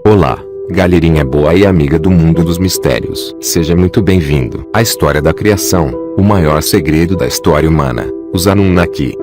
Olá, galerinha boa e amiga do mundo dos mistérios. Seja muito bem-vindo à história da criação, o maior segredo da história humana, os Anunnaki.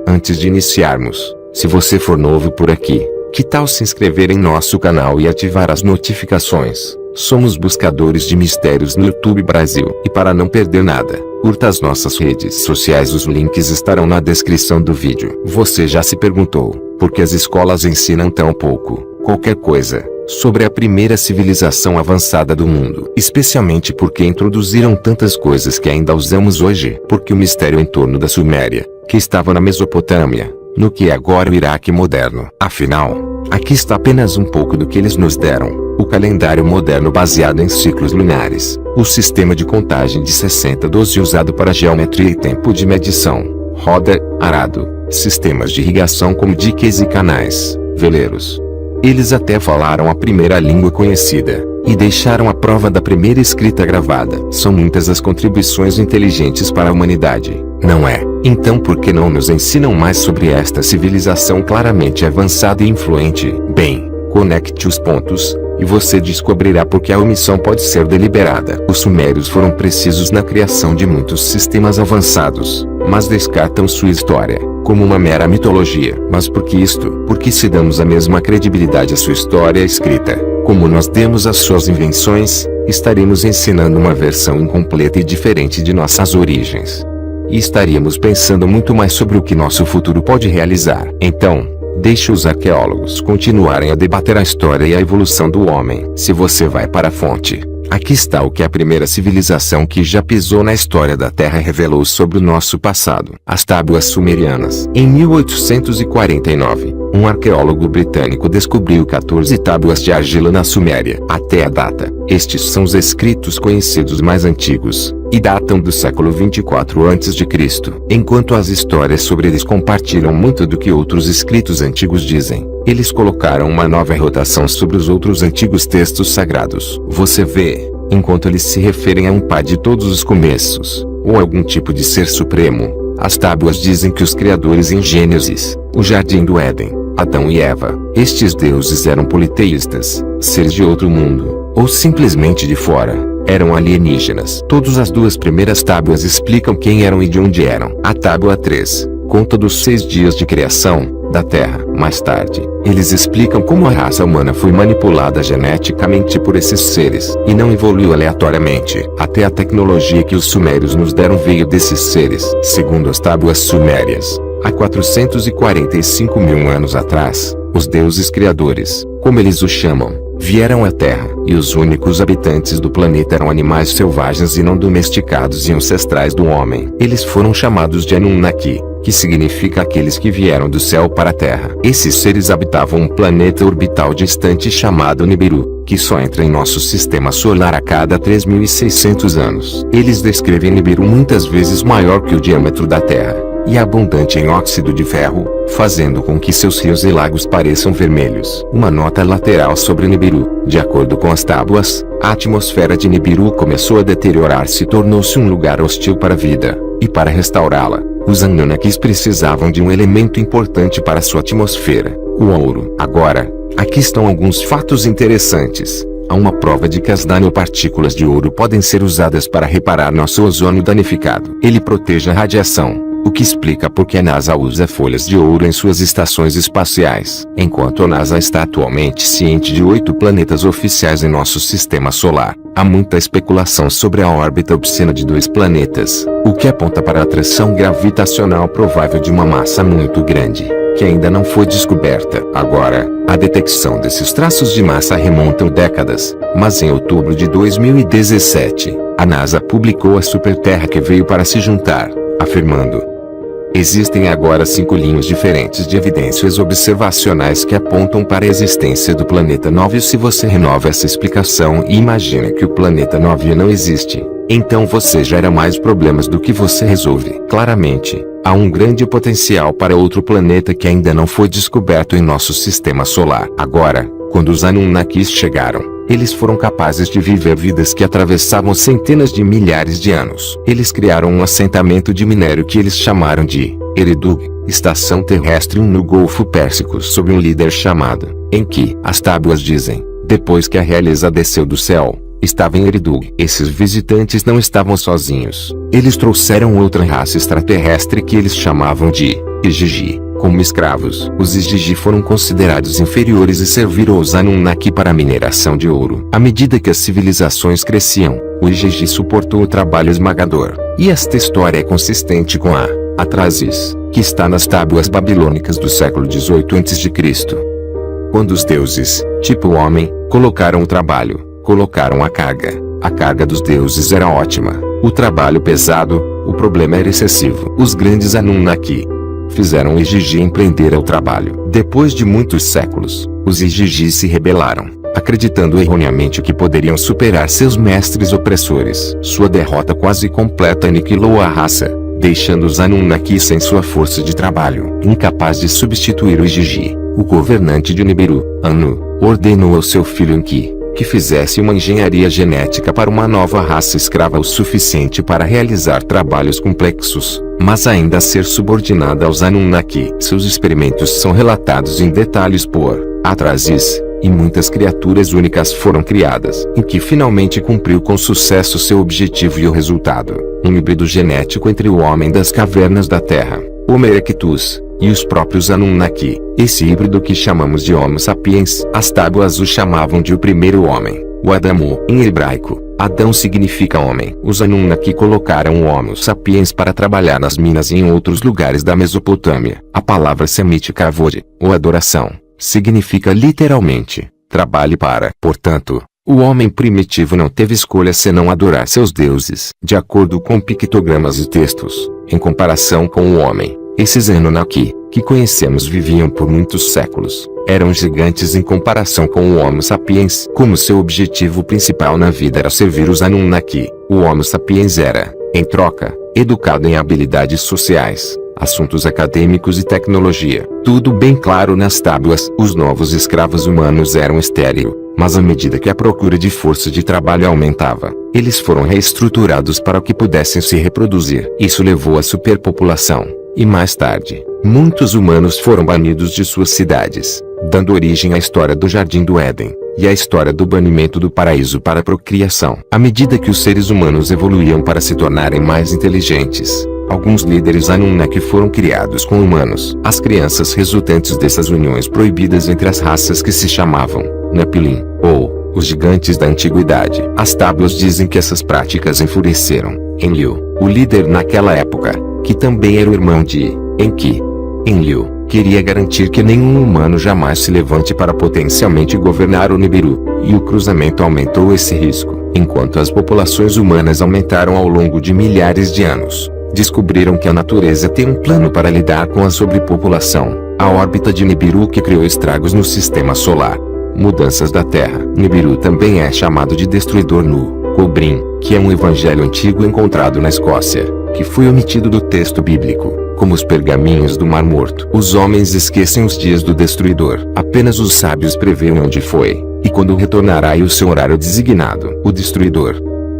Antes de iniciarmos, se você for novo por aqui, que tal se inscrever em nosso canal e ativar as notificações? Somos buscadores de mistérios no YouTube Brasil. E para não perder nada, curta as nossas redes sociais, os links estarão na descrição do vídeo. Você já se perguntou, por que as escolas ensinam tão pouco, qualquer coisa, sobre a primeira civilização avançada do mundo? Especialmente porque introduziram tantas coisas que ainda usamos hoje. Porque o mistério em torno da Suméria, que estava na Mesopotâmia, no que é agora o Iraque moderno. Afinal, aqui está apenas um pouco do que eles nos deram. O calendário moderno baseado em ciclos lunares, o sistema de contagem de 60-12 usado para geometria e tempo de medição, roda, arado, sistemas de irrigação como diques e canais, veleiros. Eles até falaram a primeira língua conhecida, e deixaram a prova da primeira escrita gravada. São muitas as contribuições inteligentes para a humanidade, não é? Então por que não nos ensinam mais sobre esta civilização claramente avançada e influente? Bem, conecte os pontos, e você descobrirá por que a omissão pode ser deliberada. Os sumérios foram precisos na criação de muitos sistemas avançados, mas descartam sua história como uma mera mitologia. Mas por que isto? Porque se damos a mesma credibilidade à sua história escrita, como nós demos às suas invenções, estaremos ensinando uma versão incompleta e diferente de nossas origens. E estaríamos pensando muito mais sobre o que nosso futuro pode realizar. Então, deixe os arqueólogos continuarem a debater a história e a evolução do homem. Se você vai para a fonte, aqui está o que a primeira civilização que já pisou na história da Terra revelou sobre o nosso passado. As tábuas sumerianas. Em 1849, um arqueólogo britânico descobriu 14 tábuas de argila na Suméria. Até a data, estes são os escritos conhecidos mais antigos, e datam do século 24 a.C. Enquanto as histórias sobre eles compartilham muito do que outros escritos antigos dizem, eles colocaram uma nova rotação sobre os outros antigos textos sagrados. Você vê, enquanto eles se referem a um pai de todos os começos, ou algum tipo de ser supremo, as tábuas dizem que os criadores em Gênesis, o Jardim do Éden, Adão e Eva, estes deuses eram politeístas, seres de outro mundo, ou simplesmente de fora. Eram alienígenas. Todas as duas primeiras tábuas explicam quem eram e de onde eram. A tábua 3 conta dos 6 dias de criação da Terra. Mais tarde, eles explicam como a raça humana foi manipulada geneticamente por esses seres, e não evoluiu aleatoriamente. Até a tecnologia que os sumérios nos deram veio desses seres. Segundo as tábuas sumérias, há 445 mil anos atrás, os deuses criadores, como eles os chamam, vieram à Terra, e os únicos habitantes do planeta eram animais selvagens e não domesticados e ancestrais do homem. Eles foram chamados de Anunnaki, que significa aqueles que vieram do céu para a Terra. Esses seres habitavam um planeta orbital distante chamado Nibiru, que só entra em nosso sistema solar a cada 3.600 anos. Eles descrevem Nibiru muitas vezes maior que o diâmetro da Terra, e abundante em óxido de ferro, fazendo com que seus rios e lagos pareçam vermelhos. Uma nota lateral sobre Nibiru: de acordo com as tábuas, a atmosfera de Nibiru começou a deteriorar-se e tornou-se um lugar hostil para a vida, e para restaurá-la, os Anunnakis precisavam de um elemento importante para sua atmosfera: o ouro. Agora, aqui estão alguns fatos interessantes. Há uma prova de que as nanopartículas de ouro podem ser usadas para reparar nosso ozônio danificado. Ele protege a radiação, o que explica por que a NASA usa folhas de ouro em suas estações espaciais. Enquanto a NASA está atualmente ciente de 8 planetas oficiais em nosso sistema solar, há muita especulação sobre a órbita obscena de 2 planetas, o que aponta para a atração gravitacional provável de uma massa muito grande, que ainda não foi descoberta. Agora, a detecção desses traços de massa remontam décadas, mas em outubro de 2017, a NASA publicou a Superterra que veio para se juntar, afirmando: existem agora 5 linhas diferentes de evidências observacionais que apontam para a existência do planeta 9. Se você renova essa explicação e imagina que o planeta 9 não existe, então você gera mais problemas do que você resolve. Claramente, há um grande potencial para outro planeta que ainda não foi descoberto em nosso sistema solar. Agora, quando os Anunnakis chegaram, eles foram capazes de viver vidas que atravessavam centenas de milhares de anos. Eles criaram um assentamento de minério que eles chamaram de Eridu, estação terrestre no Golfo Pérsico sob um líder chamado Enki. As tábuas dizem: Depois que a realeza desceu do céu, estava em Eridu. Esses visitantes não estavam sozinhos. Eles trouxeram outra raça extraterrestre que eles chamavam de Igigi, como escravos. Os Igigi foram considerados inferiores e serviram aos Anunnaki para a mineração de ouro. À medida que as civilizações cresciam, o Igigi suportou o trabalho esmagador. E esta história é consistente com a Atrasis, que está nas tábuas babilônicas do século XVIII a.C. Quando os deuses, tipo o homem, colocaram o trabalho, colocaram a carga dos deuses era ótima. O trabalho pesado, o problema era excessivo. Os grandes Anunnaki fizeram o Igigi empreender ao trabalho. Depois de muitos séculos, os Igigi se rebelaram, acreditando erroneamente que poderiam superar seus mestres opressores. Sua derrota quase completa aniquilou a raça, deixando os Anunnaki sem sua força de trabalho. Incapaz de substituir o Igigi, o governante de Nibiru, Anu, ordenou ao seu filho Enki que fizesse uma engenharia genética para uma nova raça escrava o suficiente para realizar trabalhos complexos, mas ainda a ser subordinada aos Anunnaki. Seus experimentos são relatados em detalhes por Atrasis, e muitas criaturas únicas foram criadas. Enki finalmente cumpriu com sucesso seu objetivo e o resultado, um híbrido genético entre o homem das cavernas da Terra, Homo erectus, e os próprios Anunnaki. Esse híbrido que chamamos de Homo sapiens, as tábuas o chamavam de o primeiro homem, o Adamu. Em hebraico, Adão significa homem. Os Anunnaki colocaram o Homo sapiens para trabalhar nas minas e em outros lugares da Mesopotâmia. A palavra semítica avod, ou adoração, significa literalmente, trabalhe para. Portanto, o homem primitivo não teve escolha senão adorar seus deuses. De acordo com pictogramas e textos, em comparação com o homem, esses Anunnaki, que conhecemos viviam por muitos séculos, eram gigantes em comparação com o Homo sapiens. Como seu objetivo principal na vida era servir os Anunnaki, o Homo sapiens era, em troca, educado em habilidades sociais, assuntos acadêmicos e tecnologia. Tudo bem claro nas tábuas. Os novos escravos humanos eram estéril, mas à medida que a procura de força de trabalho aumentava, eles foram reestruturados para que pudessem se reproduzir. Isso levou à superpopulação. E mais tarde, muitos humanos foram banidos de suas cidades, dando origem à história do Jardim do Éden, e à história do banimento do paraíso para a procriação. À medida que os seres humanos evoluíam para se tornarem mais inteligentes, alguns líderes Anunnaki foram criados com humanos. As crianças resultantes dessas uniões proibidas entre as raças que se chamavam Nephilim, ou os gigantes da antiguidade. As tábuas dizem que essas práticas enfureceram Enlil, o líder naquela época, que também era o irmão de Enki. Enlil queria garantir que nenhum humano jamais se levante para potencialmente governar o Nibiru, e o cruzamento aumentou esse risco. Enquanto as populações humanas aumentaram ao longo de milhares de anos, descobriram que a natureza tem um plano para lidar com a sobrepopulação. A órbita de Nibiru que criou estragos no sistema solar. Mudanças da Terra. Nibiru também é chamado de Destruidor Nu, Cobrim, que é um evangelho antigo encontrado na Escócia, que foi omitido do texto bíblico, como os pergaminhos do Mar Morto. Os homens esquecem os dias do Destruidor. Apenas os sábios preveem onde foi, e quando retornará e o seu horário designado. O Destruidor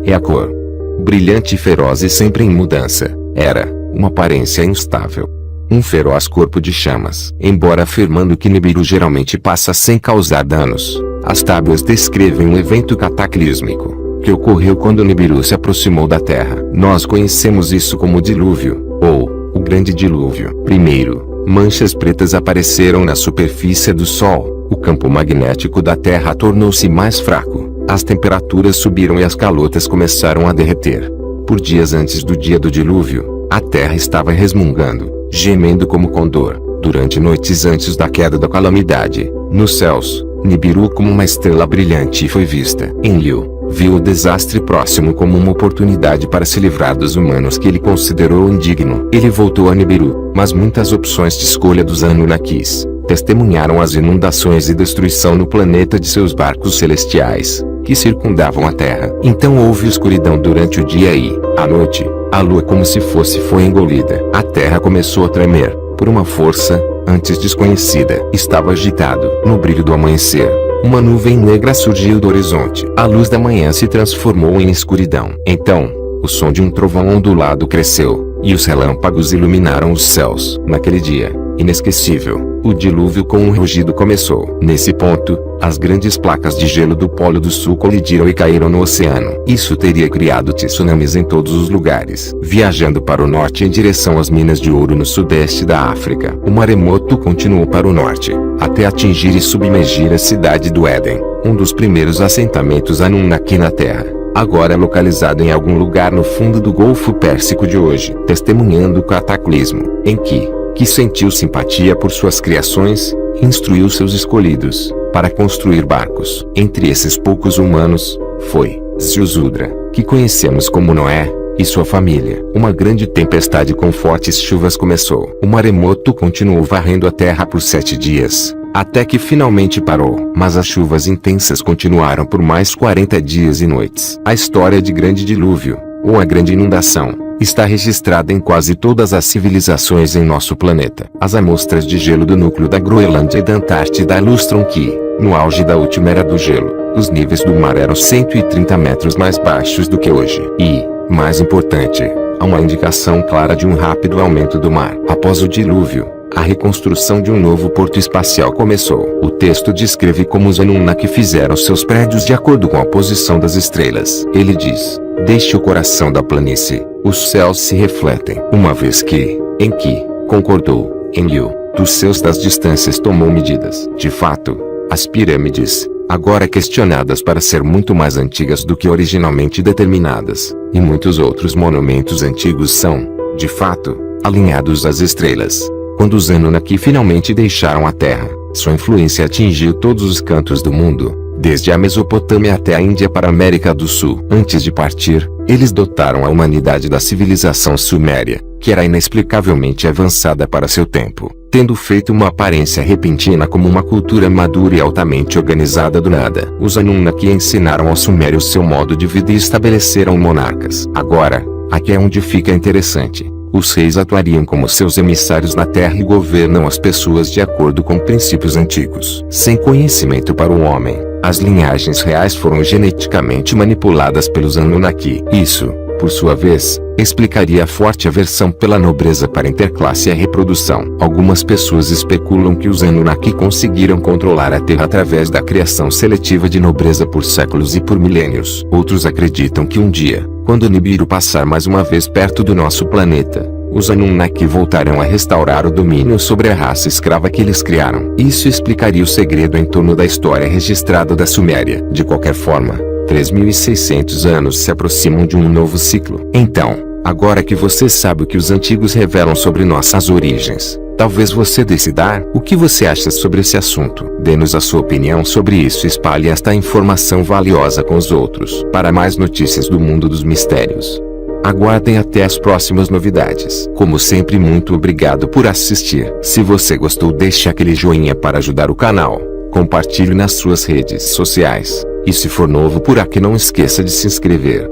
é a cor brilhante e feroz e sempre em mudança. Era uma aparência instável, um feroz corpo de chamas. Embora afirmando que Nibiru geralmente passa sem causar danos, as tábuas descrevem um evento cataclísmico que ocorreu quando Nibiru se aproximou da Terra. Nós conhecemos isso como dilúvio, ou o Grande Dilúvio. Primeiro, manchas pretas apareceram na superfície do Sol. O campo magnético da Terra tornou-se mais fraco. As temperaturas subiram e as calotas começaram a derreter. Por dias antes do dia do dilúvio, a Terra estava resmungando, gemendo como condor. Durante noites antes da queda da calamidade, nos céus, Nibiru como uma estrela brilhante foi vista. Enlil viu o desastre próximo como uma oportunidade para se livrar dos humanos que ele considerou indigno. Ele voltou a Nibiru, mas muitas opções de escolha dos Anunnakis testemunharam as inundações e destruição no planeta de seus barcos celestiais, que circundavam a Terra. Então houve escuridão durante o dia e, à noite, a lua como se foi engolida. A Terra começou a tremer, por uma força, antes desconhecida. Estava agitado. No brilho do amanhecer, uma nuvem negra surgiu do horizonte. A luz da manhã se transformou em escuridão. Então, o som de um trovão ondulado cresceu, e os relâmpagos iluminaram os céus. Naquele dia, Inesquecível, o dilúvio com um rugido começou. Nesse ponto, as grandes placas de gelo do Polo do Sul colidiram e caíram no oceano. Isso teria criado tsunamis em todos os lugares. Viajando para o norte em direção às minas de ouro no sudeste da África, o maremoto continuou para o norte, até atingir e submergir a cidade do Éden, um dos primeiros assentamentos Anunnaki na Terra, agora localizado em algum lugar no fundo do Golfo Pérsico de hoje, testemunhando o cataclismo, em que sentiu simpatia por suas criações, e instruiu seus escolhidos, para construir barcos. Entre esses poucos humanos, foi Ziusudra, que conhecemos como Noé, e sua família. Uma grande tempestade com fortes chuvas começou. O maremoto continuou varrendo a terra por 7 dias, até que finalmente parou. Mas as chuvas intensas continuaram por mais 40 dias e noites. A história de grande dilúvio, ou a grande inundação, está registrada em quase todas as civilizações em nosso planeta. As amostras de gelo do núcleo da Groenlândia e da Antártida ilustram que, no auge da última era do gelo, os níveis do mar eram 130 metros mais baixos do que hoje. E, mais importante, há uma indicação clara de um rápido aumento do mar. Após o dilúvio, a reconstrução de um novo porto espacial começou. O texto descreve como os Anunnaki fizeram seus prédios de acordo com a posição das estrelas. Ele diz: "Deixe o coração da planície, os céus se refletem." Uma vez que, Enki, concordou, Enlil, dos céus das distâncias tomou medidas. De fato, as pirâmides, agora questionadas para ser muito mais antigas do que originalmente determinadas, e muitos outros monumentos antigos são, de fato, alinhados às estrelas. Quando os Anunnaki finalmente deixaram a Terra, sua influência atingiu todos os cantos do mundo, desde a Mesopotâmia até a Índia para a América do Sul. Antes de partir, eles dotaram a humanidade da civilização suméria, que era inexplicavelmente avançada para seu tempo, tendo feito uma aparência repentina como uma cultura madura e altamente organizada do nada. Os Anunnaki ensinaram aos sumérios seu modo de vida e estabeleceram monarcas. Agora, aqui é onde fica interessante. Os reis atuariam como seus emissários na Terra e governam as pessoas de acordo com princípios antigos. Sem conhecimento para o homem, as linhagens reais foram geneticamente manipuladas pelos Anunnaki. Isso, por sua vez, explicaria a forte aversão pela nobreza para interclasse e a reprodução. Algumas pessoas especulam que os Anunnaki conseguiram controlar a Terra através da criação seletiva de nobreza por séculos e por milênios. Outros acreditam que um dia, quando Nibiru passar mais uma vez perto do nosso planeta, os Anunnaki voltarão a restaurar o domínio sobre a raça escrava que eles criaram. Isso explicaria o segredo em torno da história registrada da Suméria. De qualquer forma, 3.600 anos se aproximam de um novo ciclo. Então, agora que você sabe o que os antigos revelam sobre nossas origens, talvez você decida o que você acha sobre esse assunto. Dê-nos a sua opinião sobre isso e espalhe esta informação valiosa com os outros. Para mais notícias do mundo dos mistérios, aguardem até as próximas novidades. Como sempre, muito obrigado por assistir. Se você gostou, deixe aquele joinha para ajudar o canal. Compartilhe nas suas redes sociais. E se for novo por aqui, não esqueça de se inscrever.